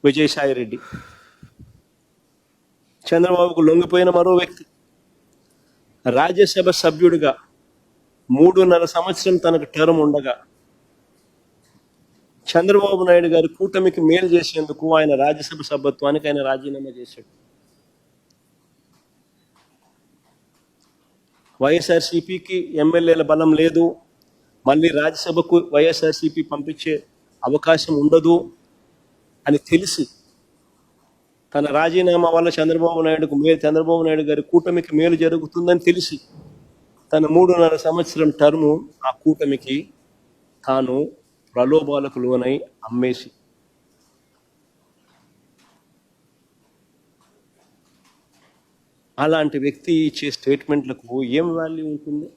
విజయసాయి రెడ్డి. చంద్రబాబుకు లొంగిపోయిన మరో వ్యక్తి. రాజ్యసభ సభ్యుడిగా 3.5 సంవత్సరం తనకు టర్మ్ ఉండగా చంద్రబాబు నాయుడు గారి కూటమికి మేలు చేసేందుకు ఆయన రాజ్యసభ సభ్యత్వానికి ఆయన రాజీనామా చేశాడు. వైఎస్ఆర్సీపీకి ఎమ్మెల్యేల బలం లేదు, మళ్ళీ రాజ్యసభకు వైఎస్ఆర్సీపీ పంపించే అవకాశం ఉండదు అని తెలిసి తన రాజీనామా వల్ల చంద్రబాబు నాయుడు గారి కూటమికి మేలు జరుగుతుందని తెలిసి తన 3.5 సంవత్సరం టర్ము ఆ కూటమికి తాను ప్రలోభాలకు లోనై అమ్మేసి అలాంటి వ్యక్తి ఇచ్చే స్టేట్మెంట్లకు ఏం వాల్యూ ఉంటుంది?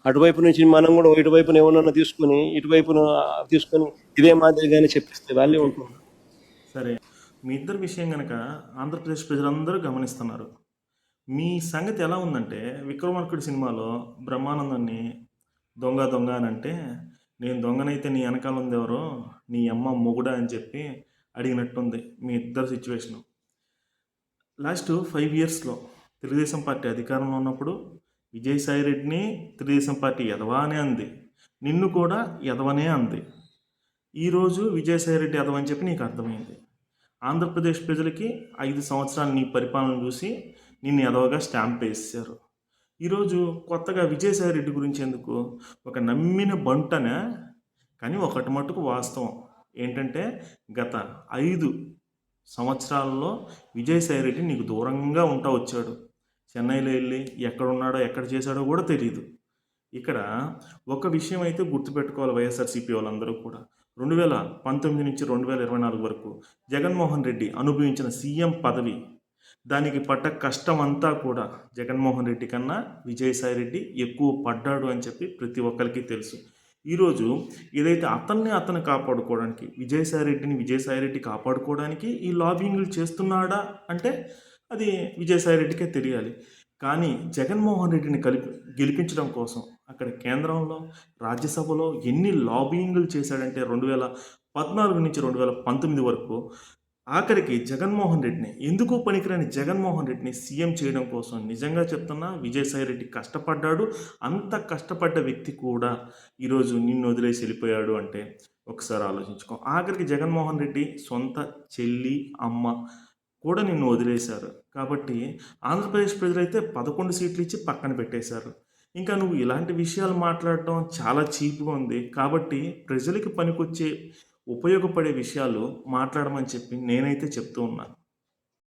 అటువైపు నుంచి మనం కూడా ఇటువైపున ఏమన్నా తీసుకుని ఇటువైపున తీసుకొని ఇదే మాదిరిగానే చెప్పిస్తే వాల్యూ ఉంటుంది. సరే, మీ ఇద్దరు విషయం కనుక ఆంధ్రప్రదేశ్ ప్రజలందరూ గమనిస్తున్నారు. మీ సంగతి ఎలా ఉందంటే, విక్రమార్కుడి సినిమాలో బ్రహ్మానందాన్ని దొంగ అని అంటే, నేను దొంగనైతే నీ వెనకాల ఉంది ఎవరో, నీ అమ్మ మొగుడా అని చెప్పి అడిగినట్టుంది మీ ఇద్దరు సిచ్యువేషను. లాస్ట్ 5 ఇయర్స్లో తెలుగుదేశం పార్టీ అధికారంలో ఉన్నప్పుడు విజయసాయి రెడ్డిని తెలుగుదేశం పార్టీ ఎదవా అనే అంది, నిన్ను కూడా ఎదవనే అంది. ఈరోజు విజయసాయి రెడ్డి ఎదవని చెప్పి నీకు అర్థమైంది. ఆంధ్రప్రదేశ్ ప్రజలకి 5 సంవత్సరాలు నీ పరిపాలన చూసి నిన్ను ఎదవగా స్టాంప్ వేసారు. ఈరోజు కొత్తగా విజయసాయి రెడ్డి గురించి ఎందుకు, ఒక నమ్మిన బంటనే. కానీ ఒకటి మట్టుకు వాస్తవం ఏంటంటే, గత 5 సంవత్సరాల్లో విజయసాయి రెడ్డి నీకు దూరంగా ఉంటా వచ్చాడు. చెన్నైలో వెళ్ళి ఎక్కడున్నాడో ఎక్కడ చేశాడో కూడా తెలియదు. ఇక్కడ ఒక విషయం అయితే గుర్తుపెట్టుకోవాలి వైఎస్ఆర్సీపీ వాళ్ళందరూ కూడా, 2019 నుంచి 2024 వరకు జగన్మోహన్ రెడ్డి అనుభవించిన సీఎం పదవి, దానికి పడ్డ కష్టం అంతా కూడా జగన్మోహన్ రెడ్డి కన్నా విజయసాయి రెడ్డి ఎక్కువ పడ్డాడు అని చెప్పి ప్రతి ఒక్కరికి తెలుసు. ఈరోజు ఏదైతే అతన్ని కాపాడుకోవడానికి, విజయసాయి రెడ్డి కాపాడుకోవడానికి ఈ లాబింగ్లు చేస్తున్నాడా అంటే అది విజయసాయి రెడ్డికే తెలియాలి. కానీ జగన్మోహన్ రెడ్డిని గెలిపించడం కోసం అక్కడ కేంద్రంలో రాజ్యసభలో ఎన్ని లాబింగ్లు చేశాడంటే 2014 నుంచి 2019 వరకు, ఆఖరికి జగన్మోహన్ రెడ్డిని, ఎందుకు పనికిరాని జగన్మోహన్ రెడ్డిని సీఎం చేయడం కోసం నిజంగా చెప్తున్నా విజయసాయి రెడ్డి కష్టపడ్డాడు. అంత కష్టపడ్డ వ్యక్తి కూడా ఈరోజు నిన్ను వదిలేసి వెళ్ళిపోయాడు అంటే ఒకసారి ఆలోచించుకో. ఆఖరికి జగన్మోహన్ రెడ్డి సొంత చెల్లి, అమ్మ కూడా నిన్ను వదిలేశారు. కాబట్టి ఆంధ్రప్రదేశ్ ప్రజలైతే 11 సీట్లు ఇచ్చి పక్కన పెట్టేశారు. ఇంకా నువ్వు ఇలాంటి విషయాలు మాట్లాడటం చాలా చీప్గా ఉంది. కాబట్టి ప్రజలకి పనికొచ్చే ఉపయోగపడే విషయాలు మాట్లాడమని చెప్పి నేనైతే చెప్తూ ఉన్నాను.